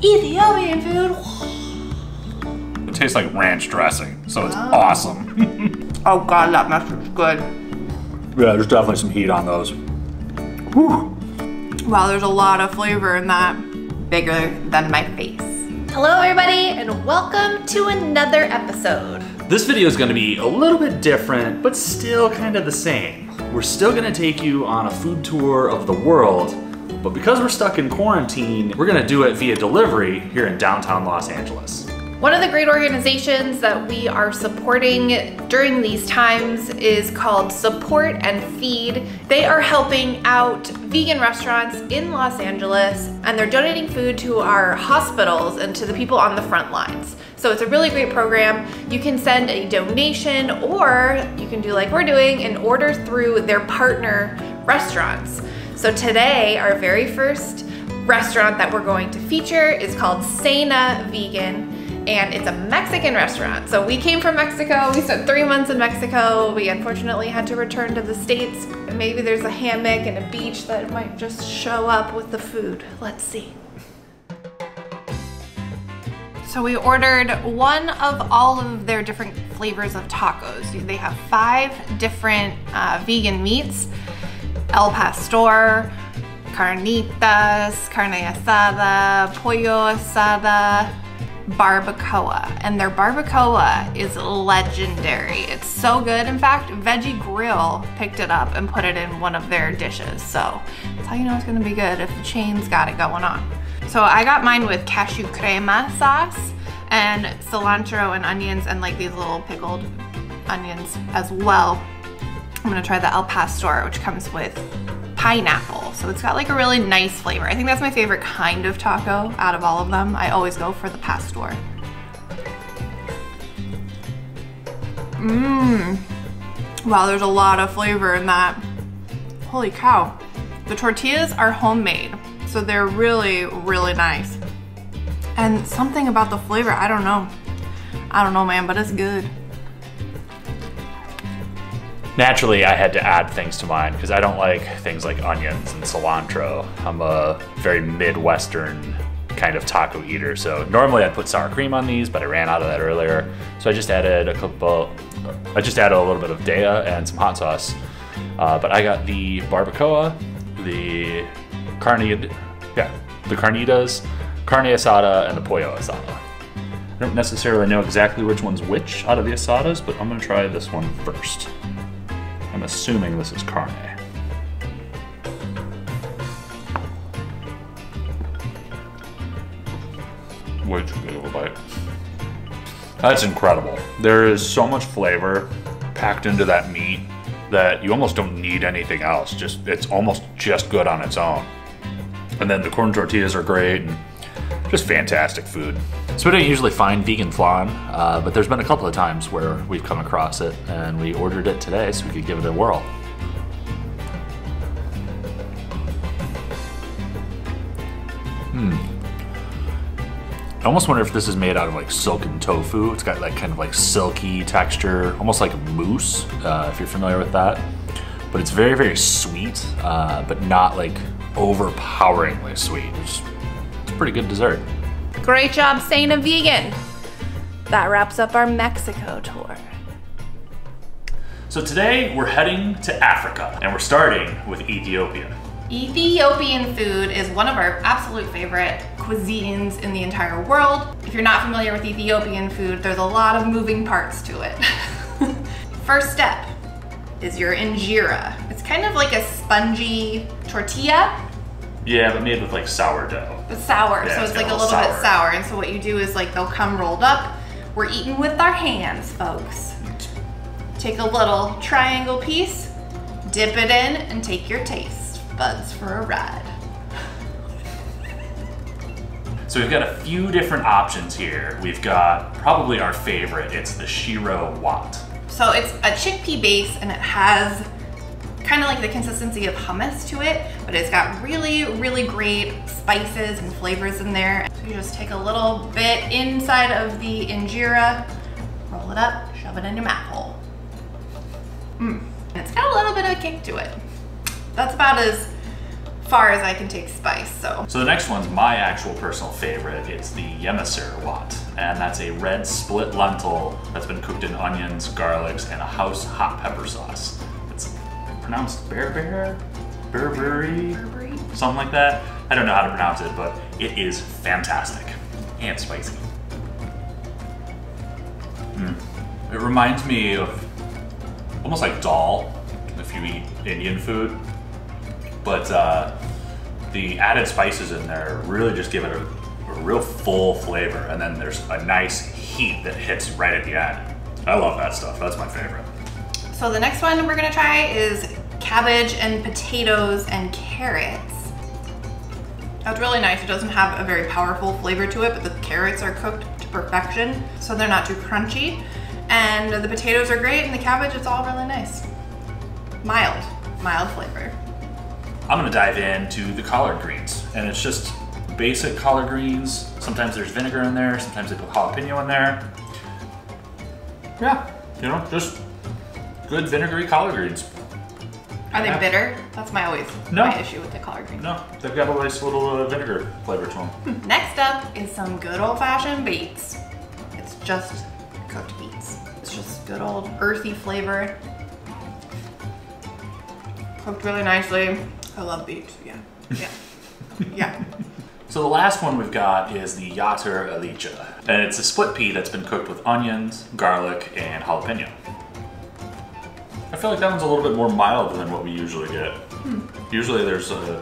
Ethiopian food. It tastes like ranch dressing, so it's awesome. Oh God, that mustard's good. Yeah, there's definitely some heat on those. Whew. Wow, there's a lot of flavor in that. Bigger than my face. Hello everybody, and welcome to another episode. This video is gonna be a little bit different, but still kind of the same. We're still gonna take you on a food tour of the world, but because we're stuck in quarantine, we're gonna do it via delivery here in downtown Los Angeles. One of the great organizations that we are supporting during these times is called Support and Feed. They are helping out vegan restaurants in Los Angeles, and they're donating food to our hospitals and to the people on the front lines. So it's a really great program. You can send a donation, or you can do like we're doing and order through their partner restaurants. So today, our very first restaurant that we're going to feature is called Cena Vegan. And it's a Mexican restaurant. So we came from Mexico, we spent 3 months in Mexico. We unfortunately had to return to the States. Maybe there's a hammock and a beach that might just show up with the food. Let's see. So we ordered one of all of their different flavors of tacos. They have 5 different vegan meats: El Pastor, carnitas, carne asada, pollo asada, barbacoa, and their barbacoa is legendary. It's so good. In fact, Veggie Grill picked it up and put it in one of their dishes. So that's how you know it's gonna be good, if the chain's got it going on. So I got mine with cashew crema sauce and cilantro and onions and like these little pickled onions as well. I'm gonna try the El Pastor, which comes with pineapple. So it's got like a really nice flavor. I think that's my favorite kind of taco out of all of them. I always go for the pastor. Wow, there's a lot of flavor in that. Holy cow. The tortillas are homemade, so they're really, really nice. And something about the flavor, I don't know man, but it's good. Naturally, I had to add things to mine because I don't like things like onions and cilantro. I'm a very Midwestern kind of taco eater. So normally I'd put sour cream on these, but I ran out of that earlier. So I just added a little bit of Dea and some hot sauce. But I got the barbacoa, the carnitas, carne asada, and the pollo asada. I don't necessarily know exactly which one's which out of the asadas, but I'm gonna try this one first. I'm assuming this is carne. Way too big of a bite. That's incredible. There is so much flavor packed into that meat that you almost don't need anything else. It's almost just good on its own. And then the corn tortillas are great and just fantastic food. So we don't usually find vegan flan, but there's been a couple of times where we've come across it, and we ordered it today so we could give it a whirl. I almost wonder if this is made out of like silken tofu. It's got like kind of like silky texture, almost like mousse, if you're familiar with that. But it's very, very sweet, but not like overpoweringly sweet. It's a pretty good dessert. Great job, Cena Vegan. That wraps up our Mexico tour. So today we're heading to Africa, and we're starting with Ethiopia. Ethiopian food is one of our absolute favorite cuisines in the entire world. If you're not familiar with Ethiopian food, there's a lot of moving parts to it. First step is your injera. It's kind of like a spongy tortilla. Yeah, but made with like sourdough. It's sour, Yeah, so it's like a little bit sour. And so what you do is like they'll come rolled up. We're eating with our hands, folks. Take a little triangle piece, dip it in, and take your taste buds for a ride. So we've got a few different options here. We've got probably our favorite. It's the shiro wat. So it's a chickpea base, and it has kind of like the consistency of hummus to it, but it's got really, really great spices and flavors in there. So you just take a little bit inside of the injera, roll it up, shove it in your mouth hole. And it's got a little bit of kick to it. That's about as far as I can take spice, so. So the next one's my actual personal favorite. It's the Yemeser-wat, and that's a red split lentil that's been cooked in onions, garlics, and a house hot pepper sauce. It's pronounced berberi, something like that. I don't know how to pronounce it, but it is fantastic and spicy. It reminds me of almost like dal, if you eat Indian food, but the added spices in there really just give it a real full flavor, and then there's a nice heat that hits right at the end. I love that stuff. That's my favorite. So the next one we're gonna try is cabbage and potatoes and carrots. That's really nice. It doesn't have a very powerful flavor to it, but the carrots are cooked to perfection, so they're not too crunchy. And the potatoes are great, and the cabbage, it's all really nice. Mild flavor. I'm gonna dive into the collard greens, and it's just basic collard greens. Sometimes there's vinegar in there, sometimes they put jalapeno in there. Yeah, you know, just good vinegary collard greens. Are they bitter? That's my issue with the collard greens. No, they've got a nice little vinegar flavor to them. Next up is some good old-fashioned beets. It's just cooked beets. It's just good old earthy flavor. Cooked really nicely. I love beets, yeah. So the last one we've got is the Yater Alicha, and it's a split pea that's been cooked with onions, garlic, and jalapeno. I feel like that one's a little bit more mild than what we usually get. Usually there's a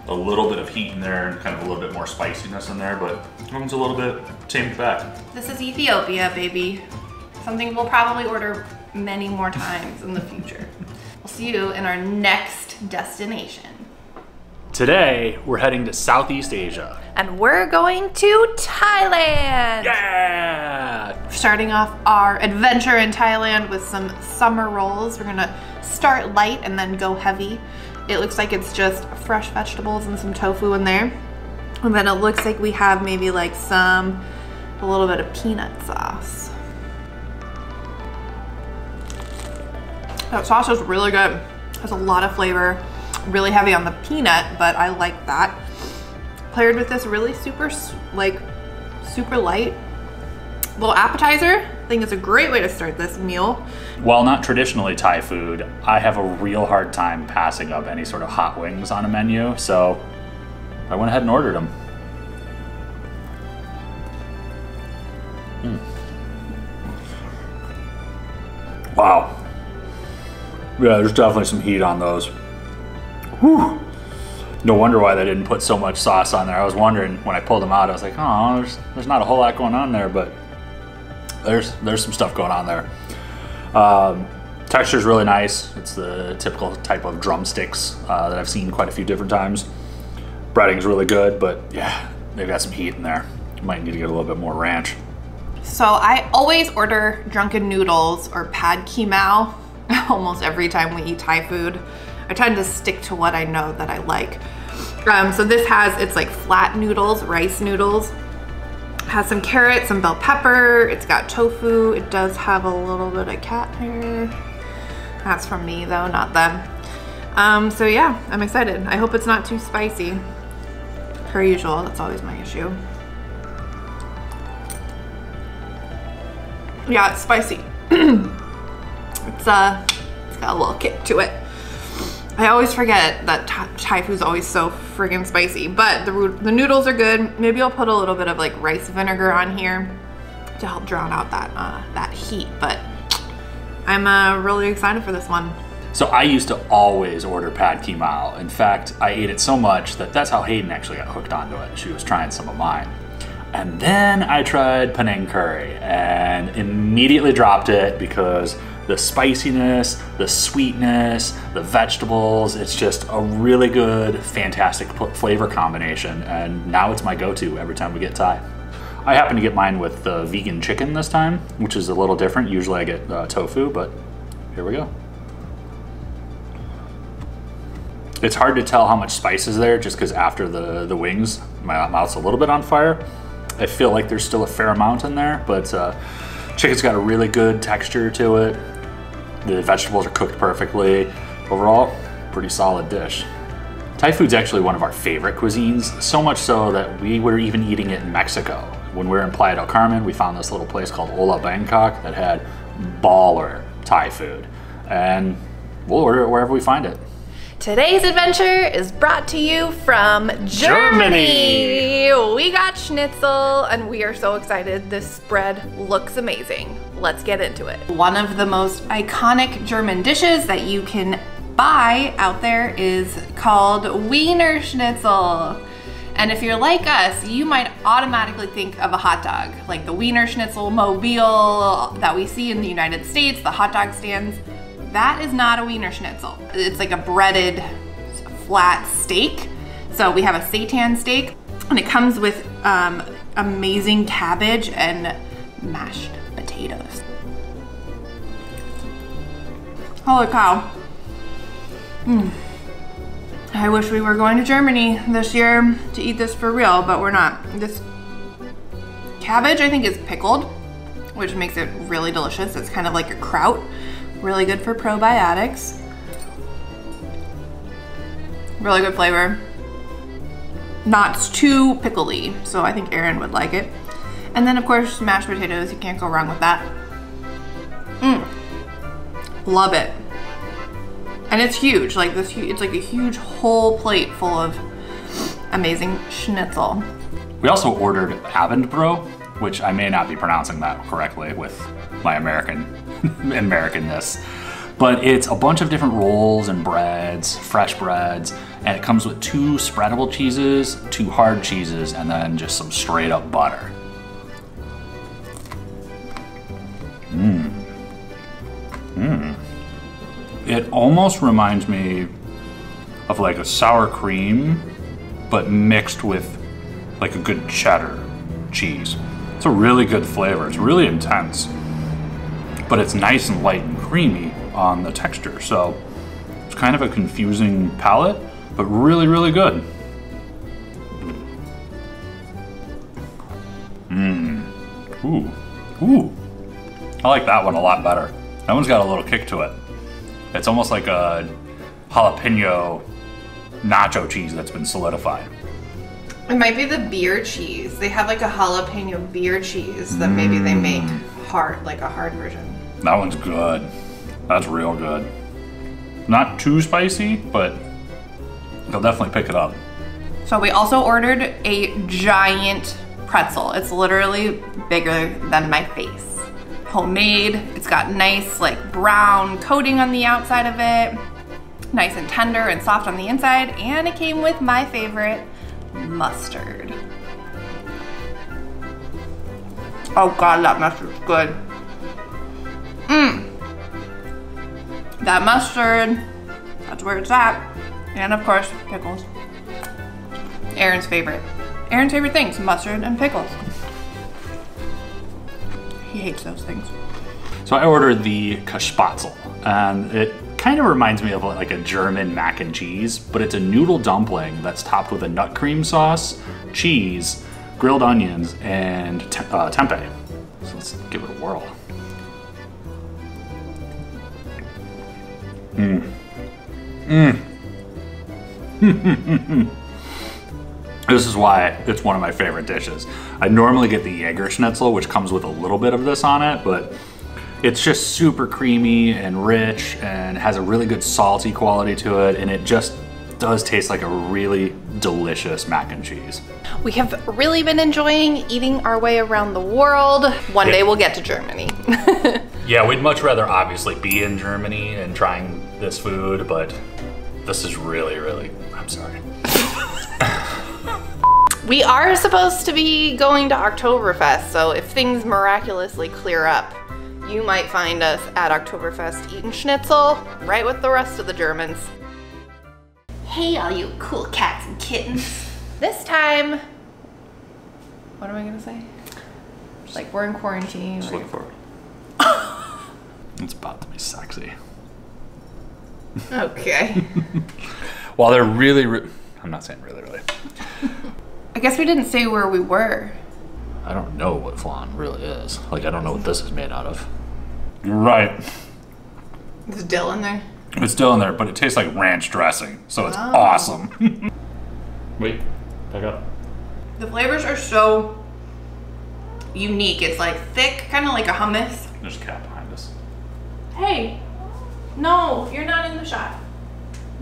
little bit of heat in there and kind of a little bit more spiciness in there, but that one's a little bit tamed back. This is Ethiopia, baby. Something we'll probably order many more times in the future. We'll see you in our next destination. Today, we're heading to Southeast Asia. And we're going to Thailand! Yeah! Starting off our adventure in Thailand with some summer rolls. We're gonna start light and then go heavy. It looks like it's just fresh vegetables and some tofu in there. And then it looks like we have maybe like a little bit of peanut sauce. That sauce is really good. Has a lot of flavor. Really heavy on the peanut, but I like that. Paired with this really super light little appetizer. I think it's a great way to start this meal. While not traditionally Thai food, I have a real hard time passing up any sort of hot wings on a menu, so I went ahead and ordered them. Wow. Yeah, there's definitely some heat on those. Whew. No wonder why they didn't put so much sauce on there. I was wondering when I pulled them out, I was like, oh, there's not a whole lot going on there, but there's some stuff going on there. Texture's really nice. It's the typical type of drumsticks that I've seen quite a few different times. Breading's really good, but yeah, they've got some heat in there. You might need to get a little bit more ranch. So I always order drunken noodles or pad ki mao almost every time we eat Thai food. I tend to stick to what I know that I like. So this it's like flat noodles, rice noodles. It has some carrots, some bell pepper. It's got tofu. It does have a little bit of cat hair. That's from me though, not them. So yeah, I'm excited. I hope it's not too spicy. Per usual, that's always my issue. Yeah, it's spicy. It's got a little kick to it. I always forget that Thai food's always so friggin' spicy, but the noodles are good. Maybe I'll put a little bit of like rice vinegar on here to help drown out that heat, but I'm really excited for this one. So I used to always order pad ki mao. In fact, I ate it so much that how Hayden actually got hooked onto it. She was trying some of mine. And then I tried Penang curry and immediately dropped it because the spiciness, the sweetness, the vegetables, it's just a really good, fantastic flavor combination, and now it's my go-to every time we get Thai. I happen to get mine with vegan chicken this time, which is a little different. Usually I get tofu, but here we go. It's hard to tell how much spice is there just because after the wings, my mouth's a little bit on fire. I feel like there's still a fair amount in there, but chicken's got a really good texture to it. The vegetables are cooked perfectly. Overall, pretty solid dish. Thai food's actually one of our favorite cuisines, so much so that we were even eating it in Mexico. When we were in Playa del Carmen, we found this little place called Ola Bangkok that had baller Thai food. And we'll order it wherever we find it. Today's adventure is brought to you from Germany. We got schnitzel and we are so excited. This spread looks amazing. Let's get into it. One of the most iconic German dishes that you can buy out there is called Wiener Schnitzel. And if you're like us, you might automatically think of a hot dog, like the Wiener Schnitzel mobile that we see in the United States, the hot dog stands. That is not a Wiener Schnitzel. It's like a breaded flat steak. So we have a seitan steak and it comes with amazing cabbage and mashed potatoes. Holy cow. I wish we were going to Germany this year to eat this for real, but we're not. This cabbage I think is pickled, which makes it really delicious. It's kind of like a kraut. Really good for probiotics. Really good flavor. Not too pickly, so I think Aaron would like it. And then of course, mashed potatoes, you can't go wrong with that. Love it. And it's huge, like this, it's like a huge whole plate full of amazing schnitzel. We also ordered Abendbrot, which I may not be pronouncing that correctly with my Americanness, but it's a bunch of different rolls and breads, fresh breads, and it comes with 2 spreadable cheeses, 2 hard cheeses, and then just some straight up butter. It almost reminds me of like a sour cream, but mixed with like a good cheddar cheese. It's a really good flavor. It's really intense, but it's nice and light and creamy on the texture. So it's kind of a confusing palate, but really, really good. Ooh. I like that one a lot better. That one's got a little kick to it. It's almost like a jalapeno nacho cheese that's been solidified. It might be the beer cheese. They have like a jalapeno beer cheese that maybe they make hard, like a hard version. That one's good. That's real good. Not too spicy, but they'll definitely pick it up. So we also ordered a giant pretzel. It's literally bigger than my face. Homemade. It's got nice like brown coating on the outside of it. Nice and tender and soft on the inside. And it came with my favorite, mustard. Oh God, that mustard's good. That mustard, that's where it's at. And of course, pickles. Aaron's favorite. Aaron's favorite things, mustard and pickles. He hates those things. So I ordered the Kaspatzel, and it kind of reminds me of like a German mac and cheese, but it's a noodle dumpling that's topped with a nut cream sauce, cheese, grilled onions, and tempeh. So let's give it a whirl. This is why it's one of my favorite dishes. I normally get the Jaeger schnitzel, which comes with a little bit of this on it, but it's just super creamy and rich and has a really good salty quality to it, and it just does taste like a really delicious mac and cheese. We have really been enjoying eating our way around the world. One day we'll get to Germany. Yeah, we'd much rather obviously be in Germany and trying this food, but this is really, really, I'm sorry. We are supposed to be going to Oktoberfest, so if things miraculously clear up, you might find us at Oktoberfest eating schnitzel, right with the rest of the Germans. Hey, all you cool cats and kittens. This time, what am I gonna say? Like, we're in quarantine. Just look for it. It's about to be sexy. Okay. While they're really, I'm not saying really. I guess we didn't say where we were. I don't know what flan really is. Like, I don't know what this is made out of. You're right. Is dill in there? It's still in there, but it tastes like ranch dressing, so it's awesome. Wait, back up. The flavors are so unique. It's like thick, kind of like a hummus. There's a cat behind us. Hey, no, you're not in the shot.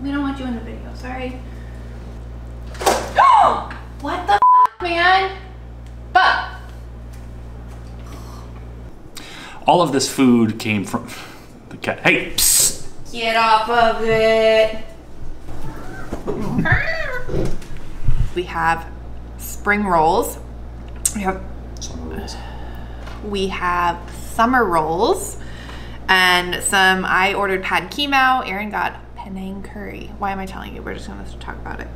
We don't want you in the video, sorry. What the f, man? But all of this food came from the cat. Hey, psst. Get off of it. We have spring rolls. We have summer rolls. And I ordered pad keema. Aaron got Penang curry. Why am I telling you? We're just gonna talk about it.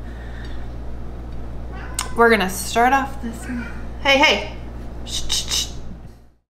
We're gonna start off this. Hey, hey. Shh.